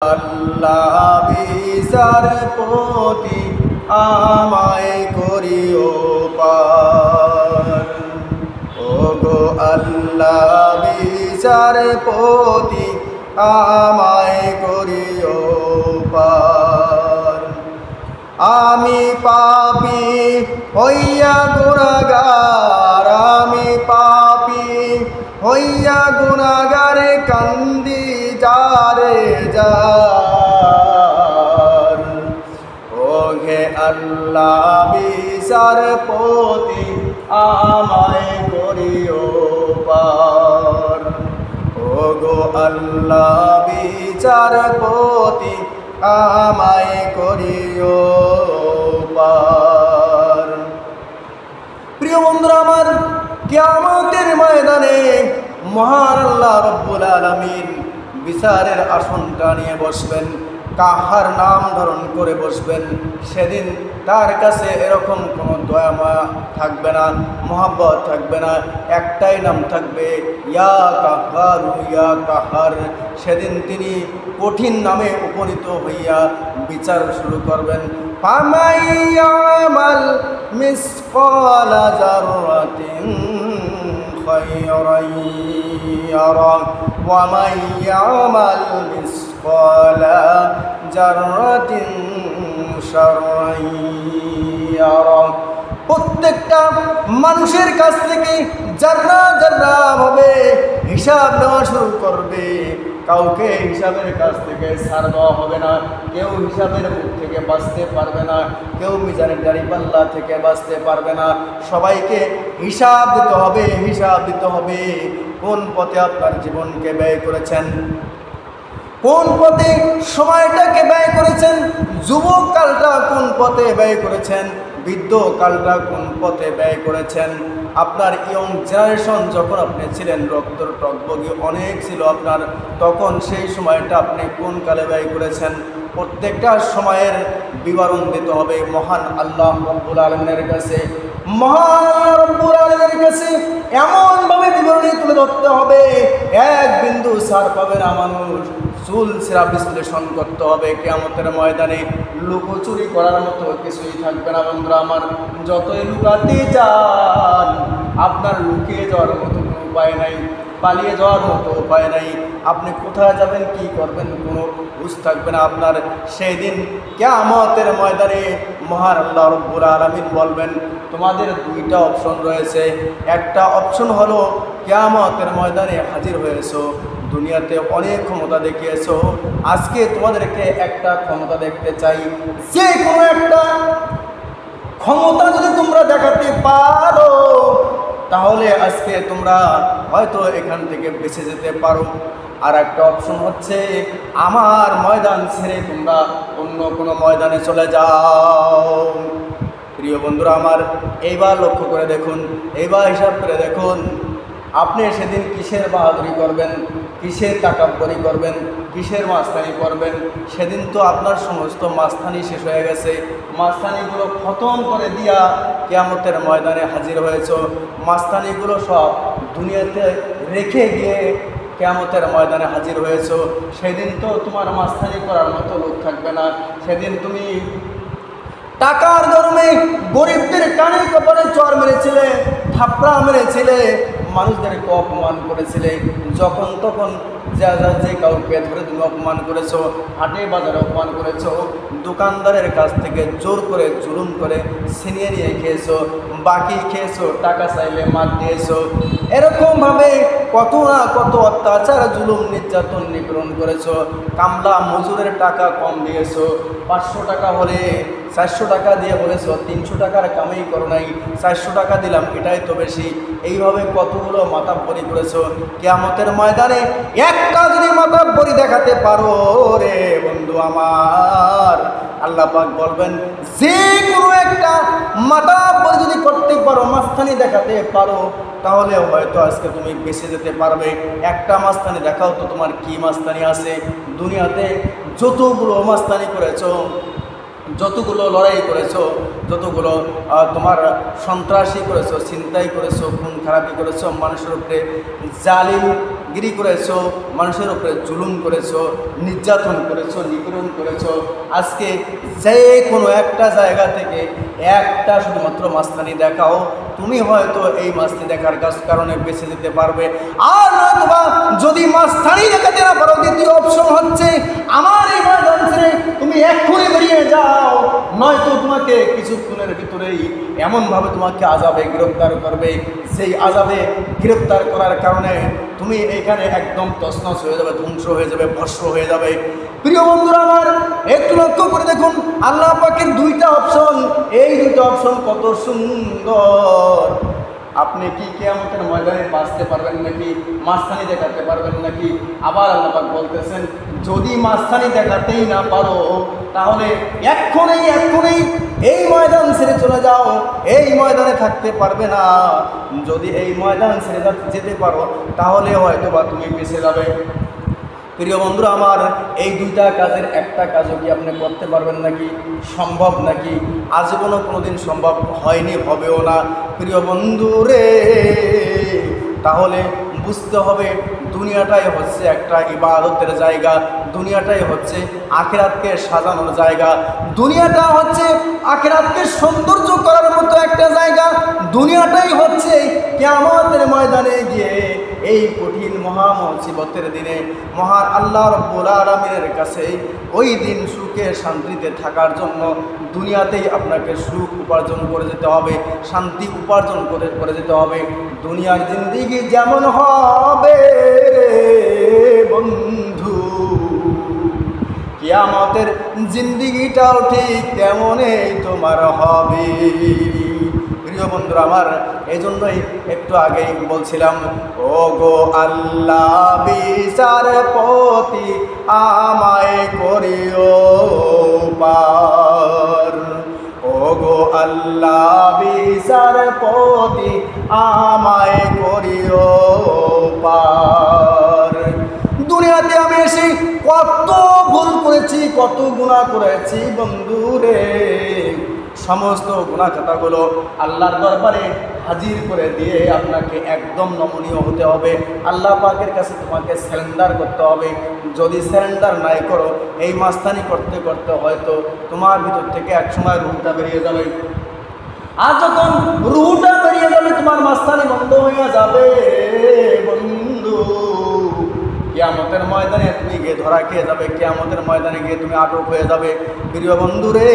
আল্লাহ বিচারপতি আমায় করিও পার। ওগো আল্লাহ বিচারপতি আমায় করিও পার। আমি পাপী হইয়া গুনাহগার, আমি পাপী হইয়া গুনাহগার, কান্দি যারে যার। ওহে আল্লাহ বিচারপতি আমায় করিও পার। ওগো আল্লাহ বিচারপতি আমায় করিও পার। প্রিয় বন্ধুরা আমার, কিয়ামতের ময়দানে মহান আল্লাহ রব্বুল আলামিন বিচারের আসনটা নিয়ে বসবেন, কাহার নাম ধারণ করে বসবেন। সেদিন তার কাছে এরকম কোনো দয়া মায়া থাকবে না, মহাব্বত থাকবে না, একটাই নাম থাকবে, ইয়া কাহার ইয়া কাহার। সেদিন তিনি কঠিন নামে উপনীত হইয়া বিচার শুরু করবেন। ফামান ইয়ামাল মিসকালা যাররাতিন খায়রান ইয়ারা ওয়া মান ইয়ামাল মিসকালা যাররাতিন শাররান ইয়ারা। প্রত্যেকটা মানুষের কাছ থেকে যার্রা যার্রা ভাবে হিসাব নেওয়া শুরু করবে। কাউকে হিসাবের কাছ থেকে ছাড় দেওয়া হবে না, কেউ হিসাবের মুখ থেকে বাঁচতে পারবে না, কেউ মিজানের দাঁড়িপাল্লা থেকে বাঁচতে পারবে না। সবাইকে হিসাব দিতে হবে, হিসাব দিতে হবে। কোন পথে আপনার জীবনকে ব্যয় করেছেন, কোন পথে সময়টাকে ব্যয় করেছেন, যুবক কালটা কোন পথে ব্যয় করেছেন, বৃদ্ধ কালটা কোন পথে ব্যয় করেছেন। আপনার ইয়ং জেনারেশন যখন আপনি ছিলেন, রক্তর টকবগি অনেক ছিল আপনার, তখন সেই সময়টা আপনি কোন কালে ব্যয় করেছেন। প্রত্যেকটা সময়ের বিবরণ দিতে হবে মহান আল্লাহ রব্বুল আলামিনের কাছে। মহান রব্বুল আলামিনের কাছে এমনভাবে বিবরণী তুলে ধরতে হবে, এক বিন্দু ছাড় পাবে না মানুষ। চুল ছেঁড়া বিশ্লেষণ করতে হবে কিয়ামতের ময়দানে। লুকোচুরি করার মতো কিছুই থাকবে না বন্ধুরা আমার। যতই লুকাতে যান, আপনার লুকিয়ে যাওয়ার মতো কোনো উপায় নাই, পালিয়ে যাওয়ার মতো উপায় নাই। আপনি কোথায় যাবেন, কি করবেন, কোনো বুঝ থাকবে না আপনার। সেই দিন কিয়ামতের ময়দানে মহান আল্লাহ রব্বুল আলামিন বলবেন, তোমাদের দুইটা অপশন রয়েছে। একটা অপশন হলো কিয়ামতের ময়দানে হাজির হয়েছো, দুনিয়াতে অনেক ক্ষমতা দেখিয়েছো, আজকে তোমাদেরকে একটা ক্ষমতা দেখতে চাই। যে কোনো একটা ক্ষমতা যদি তোমরা দেখাতে পারো, তাহলে আজকে তোমরা হয়তো এখান থেকে বেঁচে যেতে পারো। আর একটা অপশন হচ্ছে আমার ময়দান ছেড়ে তোমরা অন্য কোনো ময়দানে চলে যাও। প্রিয় বন্ধুরা আমার, এইবার লক্ষ্য করে দেখুন, এইবার হিসাব করে দেখুন, আপনি সেদিন কিসের বাহাদুরি করবেন, কিসের তাকাব্বরি করবেন, কিসের মাস্তানি করবেন। সেদিন তো আপনার সমস্ত মাস্তানি শেষ হয়ে গেছে। মাস্তানিগুলো খতম করে দিয়া কিয়ামতের ময়দানে হাজির হয়েছ। মাস্তানিগুলো সব দুনিয়াতে রেখে গিয়ে কিয়ামতের ময়দানে হাজির হয়েছ। সেদিন তো তোমার মাস্তানি করার মতো লোক থাকবে না। সেদিন তুমি টাকার গরমে গরিবদের কানে কপালে চর মেরেছিলে, থাপড়া মেরেছিলে, মানুষদেরকে অপমান করেছিলে। যখন তখন যে কাউকে ধরে তুমি অপমান করেছো, হাটে বাজারে অপমান করেছো, দোকানদারের কাছ থেকে জোর করে জুলুম করে ছিনিয়ে নিয়ে খেয়েছো, বাকি খেয়েছো, টাকা চাইলে মার দিয়েছো। এরকমভাবে কত না কত অত্যাচার, জুলুম, নির্যাতন, নিপীড়ন করেছো। কামলা মজুরের টাকা কম দিয়েছো, 500 টাকা হলে 400 টাকা দিয়ে বলেছো 300 টাকার কামাই করো নাই, 400 টাকা দিলাম, এটাই তো বেশি। এইভাবে কতগুলো মাতাব্বরি করেছো। কিয়ামতের ময়দানে একটা যদি মাতাব্বরি দেখাতে পারো রে বন্ধু আমার, আল্লাহ পাক বলবেন, যে কোনো একটা মাতাব্বরি যদি করতে পারো, মাস্তানি দেখাতে পারো, তাহলে হয়তো আজকে তুমি বেঁচে যেতে পারবে। একটা মাস্তানি দেখাও তো, তোমার কি মাস্তানি আছে দুনিয়াতে? যতগুলো মাস্তানি করেছো, যতগুলো লড়াই করেছো, যতগুলো তোমার সন্ত্রাসী করেছো, ছিনতাই করেছো, খুন খারাপি করেছো, মানুষের উপরে জালিম গিরি করেছো, মানুষের উপরে জুলুম করেছো, নির্যাতন করেছো, নিপীড়ন করেছো। আজকে যে কোনো একটা জায়গা থেকে একটা শুধুমাত্র মাস্তানি দেখাও, তুমি হয়তো এই মাস্তানি দেখার কারণে বেঁচে যেতে পারবে। আর নয়তোবা যদি মাস্তানি দেখাতে না পারো, দ্বিতীয় অপশন হচ্ছে আমার এই ময়দান ছেড়ে তুমি এক্ষুনি বেরিয়ে যাও, নয়তো তোমাকে কিছুক্ষণের ভিতরেই এমনভাবে তোমাকে আযাবে গ্রেফতার করবে, সেই আযাবে গ্রেফতার করার কারণে তুমি এখানে একদম তছনছ হয়ে যাবে, ধ্বংস হয়ে যাবে, ভস্ম হয়ে যাবে। প্রিয় বন্ধুরা আমার, একটু লক্ষ্য করে দেখুন আল্লাহ পাকের দুইটা অপশন, এই দুইটা অপশন কত সুন্দর। আপনি কি কিয়ামতের ময়দানে বাঁচতে পারবেন নাকি? মাস্তানি দেখাতে পারবেন নাকি? আবার আল্লাহ পাক বলতেছেন, যদি মাস্তানি দেখাতেই না পারো তাহলে এক্ষুনি এই ময়দান ছেড়ে চলে যাও, এই ময়দানে থাকতে পারবে না। যদি এই ময়দান ছেড়ে যেতে পারো তাহলে হয়তো বা তুমি বেঁচে যাবে। প্রিয় বন্ধুরা আমার, এই দুইটা কাজের একটা কাজও কি আপনি করতে পারবেন নাকি? সম্ভব নাকি? আজীবনও কোনোদিন সম্ভব হয়নি, হবেও না। প্রিয় বন্ধু রে, তাহলে বুঝতে হবে দুনিয়াটাই হচ্ছে একটা ইবাদতের জায়গা, দুনিয়াটাই হচ্ছে আখিরাতকে সাজানোর জায়গা, দুনিয়াটা হচ্ছে আখিরাতকে সৌন্দর্য করার মতো একটা জায়গা, দুনিয়াটাই হচ্ছে কিয়ামতের ময়দানে গিয়ে এই কঠিন মহা মুসিবতের দিনে মহান আল্লাহ রাব্বুল আলামিনের কাছে ওই দিন সুখে শান্তিতে থাকার জন্য দুনিয়াতেই আপনাকে সুখ উপার্জন করে যেতে হবে, শান্তি উপার্জন করে যেতে হবে। দুনিয়ার জিন্দেগি যেমন হবে বন্ধু, কিয়ামতের জিন্দেগিটাও ঠিক তেমনই তোমার হবে। প্রিয় বন্ধুরা আমার, এই জন্যই একটু আগেই বলছিলাম, ও গো আল্লাহ বিচারপতি আমায় করিও পার, ও গো আল্লাহ বিচারপতি আমায় করিও পার। দুনিয়াতে আমি এসে কত ভুল করেছি, কত গুনাহ করেছি বন্ধুরে, সমস্ত গুনাহ খাতাগুলো আল্লাহর দরবারে হাজির করে দিয়ে আপনাকে একদম নমনীয় হতে হবে। আল্লাহ পাকের কাছে তোমাকে সারেন্ডার করতে হবে। যদি সারেন্ডার নাই করো, এই মাস্তানি করতে করতে হয়তো তোমার ভিতর থেকে একসময় রুহটা বেরিয়ে যাবে। আর যখন রুহটা বেরিয়ে যাবে, তোমার মাস্তানি বন্ধ হয়ে যাবে বন্ধু। কিয়ামতের ময়দানে তুমি গিয়ে ধরা খেয়ে যাবে, কিয়ামতের ময়দানে গিয়ে তুমি আটক হয়ে যাবে। প্রিয় বন্ধু রে,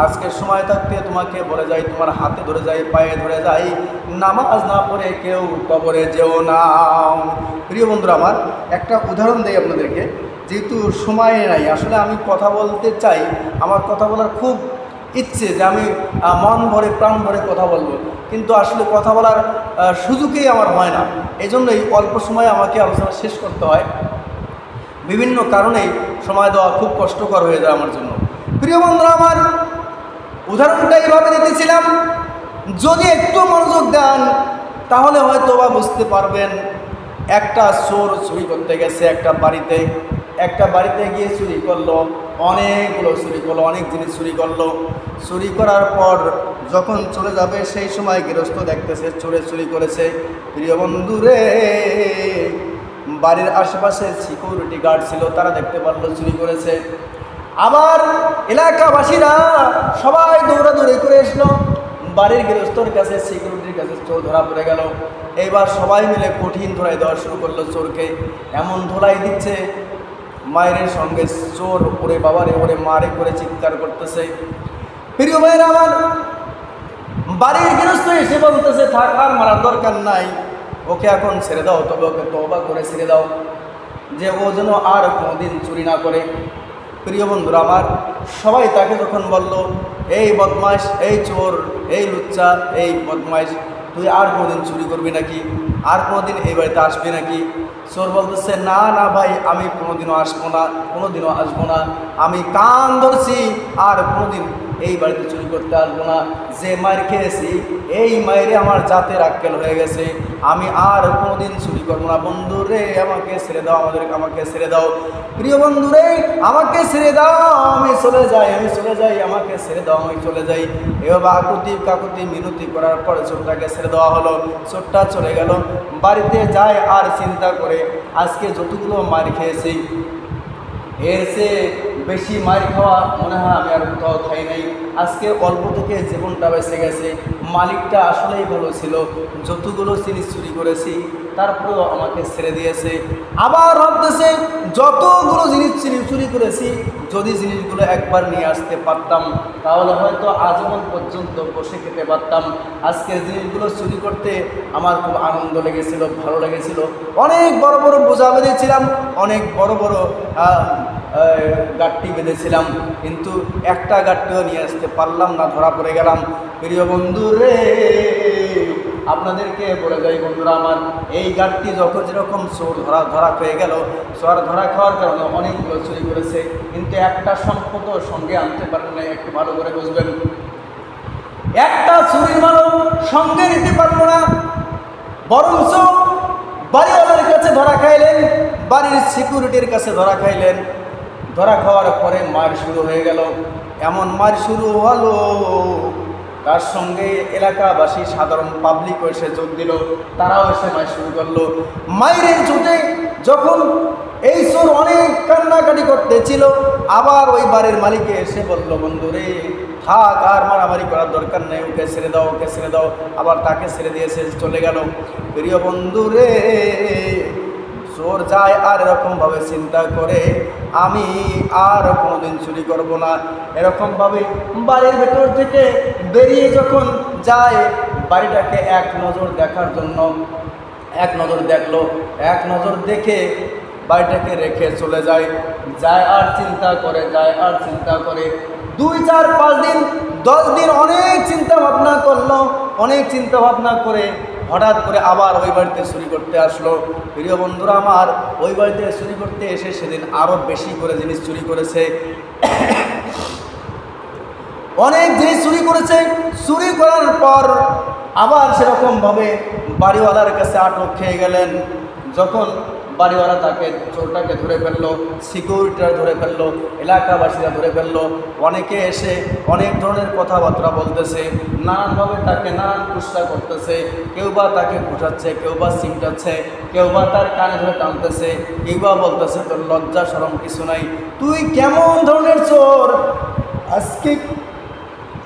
আজকের সময় থাকতে তোমাকে বলে যাই, তোমার হাতে ধরে যাই, পায়ে ধরে যাই, নামাজ না পড়ে কেউ কবরে যেও না। প্রিয় বন্ধুরা আমার, একটা উদাহরণ দেই আপনাদেরকে, যেহেতু সময় নাই, আসলে আমি কথা বলতে চাই, আমার কথা বলার খুব ইচ্ছে যে আমি মন ভরে প্রাণ ভরে কথা বলবো, কিন্তু আসলে কথা বলার সুযোগই আমার হয় না। এই জন্যই অল্প সময়ে আমাকে আলোচনা শেষ করতে হয়। বিভিন্ন কারণেই সময় দেওয়া খুব কষ্টকর হয়ে যায় আমার জন্য। প্রিয় বন্ধুরা আমার, উদাহরণটা এইভাবে দিতেছিলাম, যদি একটু মনোযোগ দেন তাহলে হয়তো বা বুঝতে পারবেন। একটা চোর চুরি করতে গেছে একটা বাড়িতে গিয়ে চুরি করলো, অনেকগুলো চুরি করলো, অনেক জিনিস চুরি করলো। চুরি করার পর যখন চলে যাবে, সেই সময় গৃহস্থ দেখতেছে চোরে চুরি করেছে। প্রিয় বন্ধু রে, বাড়ির আশেপাশে সিকিউরিটি গার্ড ছিল, তারা দেখতে পারলো চুরি করেছে। আবার এলাকাবাসীরা সবাই দৌড়াদৌড়ি করে এসলো বাড়ির গৃহস্থর কাছে, সিকিউরিটির কাছে। চোর ধরা পড়ে গেল। এবার সবাই মিলে কঠিন ধোলাই দেওয়া শুরু করলো চোরকে। এমন ধোলাই দিচ্ছে, মায়ের সঙ্গে চোর ওরে বাবারে ওরে মারে করে চিৎকার করতেছে। প্রিয় ভাইরা আমার, বাড়ির গৃহস্থ এসে বলতেছে, থাক, আর মারার দরকার নাই, ওকে এখন ছেড়ে দাও, তবে ওকে তওবা করে ছেড়ে দাও, যে ও যেন আর কোনোদিন চুরি না করে। প্রিয় বন্ধুরা আমার, সবাই তাকে যখন বলল, এই বদমাইশ, এই চোর, এই লুচ্চা, এই বদমাইশ, তুই আর কোনোদিন চুরি করবি নাকি? আর কোনোদিন এই বাড়িতে আসবি নাকি? চোর বলতেছে, না না ভাই, আমি কোনোদিনও আসবো না, কোনোদিনও আসবো না, আমি কান ধরছি, আর কোনোদিন এই বাড়িতে চুরি করতে আসবো না। যে মায়ের খেয়েছি এই মায়েরে আমার জাতের আক্কেল হয়ে গেছে, আমি আর কোনোদিন চুরি করবো না। বন্ধু রে আমাকে ছেড়ে দাও, আমাকে ছেড়ে দাও, প্রিয় বন্ধু রে আমাকে ছেড়ে দাও, আমি চলে যাই, আমাকে ছেড়ে দাও, আমি চলে যাই। এভাবে আকুতি কাকুতি মিনতি করার পর চোরটাকে ছেড়ে দেওয়া হলো। চোরটা চলে গেল, বাড়িতে যায় আর চিন্তা করে আজকে যতগুলো মার খেয়েছি এর চেয়ে বেশি মার খাওয়া মনে হয় আমি আর কোথাও খাই নাই। আজকে অল্প থেকে জীবনটা বেঁচে গেছে, মালিকটা আসলেই ভালো ছিল, যতগুলো জিনিস চুরি করেছি তারপরেও আমাকে ছেড়ে দিয়েছে। আবার ভাবতেছে যতগুলো জিনিস চুরি করেছি যদি জিনিসগুলো একবার নিয়ে আসতে পারতাম তাহলে হয়তো আজীবন পর্যন্ত বসে খেতে পারতাম। আজকের জিনিসগুলো চুরি করতে আমার খুব আনন্দ লেগেছিল, ভালো লেগেছিল। অনেক বড় বড় বোঝা বেঁধেছিলাম, অনেক বড় বড় গাঁটটি বেঁধেছিলাম, কিন্তু একটা গাঁটটিও নিয়ে আসতে পারলাম না, ধরা পড়ে গেলাম। প্রিয় বন্ধু রে আপনাদেরকে বলে যাই বন্ধুরা আমার, এই গাঁটটি যখন যেরকম চোর ধরা হয়ে গেল, চোর ধরা খাওয়ার কারণে অনেকগুলো চুরি করেছে, কিন্তু একটা সম্পদ সঙ্গে আনতে পারেন না। একটু ভালো করে বুঝবেন, একটা চুরির মালও সঙ্গে নিতে পারলো না, বরঞ্চ বাড়িওয়ালার কাছে ধরা খাইলেন, বাড়ির সিকিউরিটির কাছে ধরা খাইলেন। ধরা খাওয়ার পরে মার শুরু হয়ে গেল, এমন মার শুরু হলো তার সঙ্গে এলাকাবাসী সাধারণ পাবলিক এসে যোগ দিল, তারাও এসে মার শুরু করলো। মায়ের চোটে যখন এই চোর অনেক কান্নাকাটি করতেছিল, আবার ওই বাড়ির মালিকে এসে বলল বন্ধু রে থাক, আর মারামারি করার দরকার নেই, ওকে ছেড়ে দাও, ওকে ছেড়ে দাও। আবার তাকে ছেড়ে দিয়েছে, চলে গেল। প্রিয় বন্ধু রে চোর যায় আর এরকমভাবে চিন্তা করে আমি আর কোনোদিন চুরি করব না। এরকমভাবে বাড়ির ভেতর থেকে বেরিয়ে যখন যায় বাড়িটাকে এক নজর দেখার জন্য এক নজর দেখলো, এক নজর দেখে বাড়িটাকে রেখে চলে যায়। আর চিন্তা করে, আর চিন্তা করে 2, 4, 5 দিন 10 দিন অনেক চিন্তা ভাবনা করলো, অনেক চিন্তা ভাবনা করে হঠাৎ করে আবার ওই বাড়িতে চুরি করতে আসলো। প্রিয় বন্ধুরা আমার, ওই বাড়িতে চুরি করতে এসে সেদিন আরও বেশি করে জিনিস চুরি করেছে, অনেক জিনিস চুরি করেছে। চুরি করার পর আবার সেরকমভাবে বাড়িওয়ালার কাছে আটক খেয়ে গেলেন। যখন বাড়িওয়ালা তাকে চোরটাকে ধরে ফেললো, সিকিউরিটিরা ধরে ফেললো, এলাকাবাসীরা ধরে ফেললো। অনেকে এসে অনেক ধরনের কথাবার্তা বলতেছে, নানানভাবে তাকে নানান কুৎসা করতেছে। কেউ বা তাকে ঘুষাচ্ছে, কেউ বা সিমটাচ্ছে, কেউ বা তার কানে ধরে টানতেছে, কেউ বা বলতেছে তোর লজ্জা শরম কিছু নাই, তুই কেমন ধরনের চোর, আজকে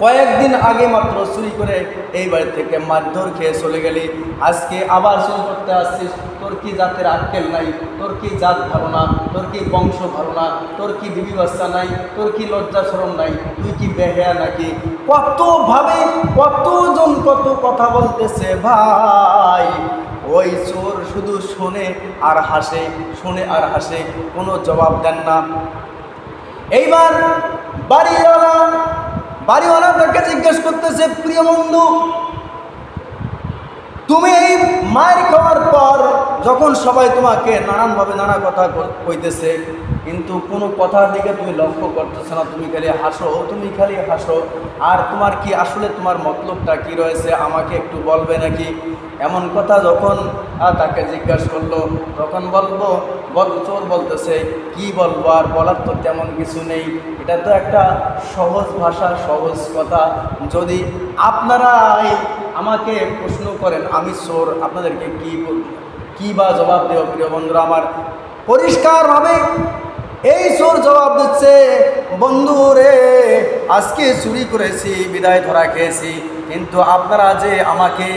কয়েকদিন আগে মাত্র চুরি করে এই বাড়ি থেকে মারধর খেয়ে চলে গেলি, আজকে আবার চুরি করতে আসছিস, তোর কি জাতের আক্কেল নাই, তোর কি জাত ভালো না, তোর কি বংশ ভালো না, তোর কি বিবি বাচ্চা নাই, তোর কি লজ্জা শরম নাই, তুই কি বেহেয়া নাকি? কতভাবে কতজন কত কথা বলতেছে ভাই। ওই চোর শুধু শোনে আর হাসে, শোনে আর হাসে, কোনো জবাব দেন না। এইবার বাড়িওয়ালা তাকে জিজ্ঞেস করতেছে, প্রিয় বন্ধু তুমি এই মায়ের খাওয়ার পর যখন সবাই তোমাকে নানানভাবে নানা কথা কইতেছে, কিন্তু কোনো কথার দিকে তুমি লক্ষ্য করতেছো না, তুমি খালি হাসো, আর তোমার কি আসলে তোমার মতলবটা কি রয়েছে আমাকে একটু বলবে নাকি? এমন কথা যখন তাকে জিজ্ঞাসা করলো, তখন চোর বলতেছে কি বলবো, আর বলার তো তেমন কিছু নেই, এটা তো একটা সহজ ভাষা, সহজ কথা। যদি আপনারাই আমাকে প্রশ্ন করেন আমি চোর, আপনাদেরকে কি বা জবাব দেব? প্রিয় বন্ধুরা আমার, পরিষ্কারভাবে এই চোর জবাব দিচ্ছে, বন্ধু রে আজকে চুরি করেছি বিদায় ধরা খেয়েছি, কিন্তু আপনারা যে আমাকে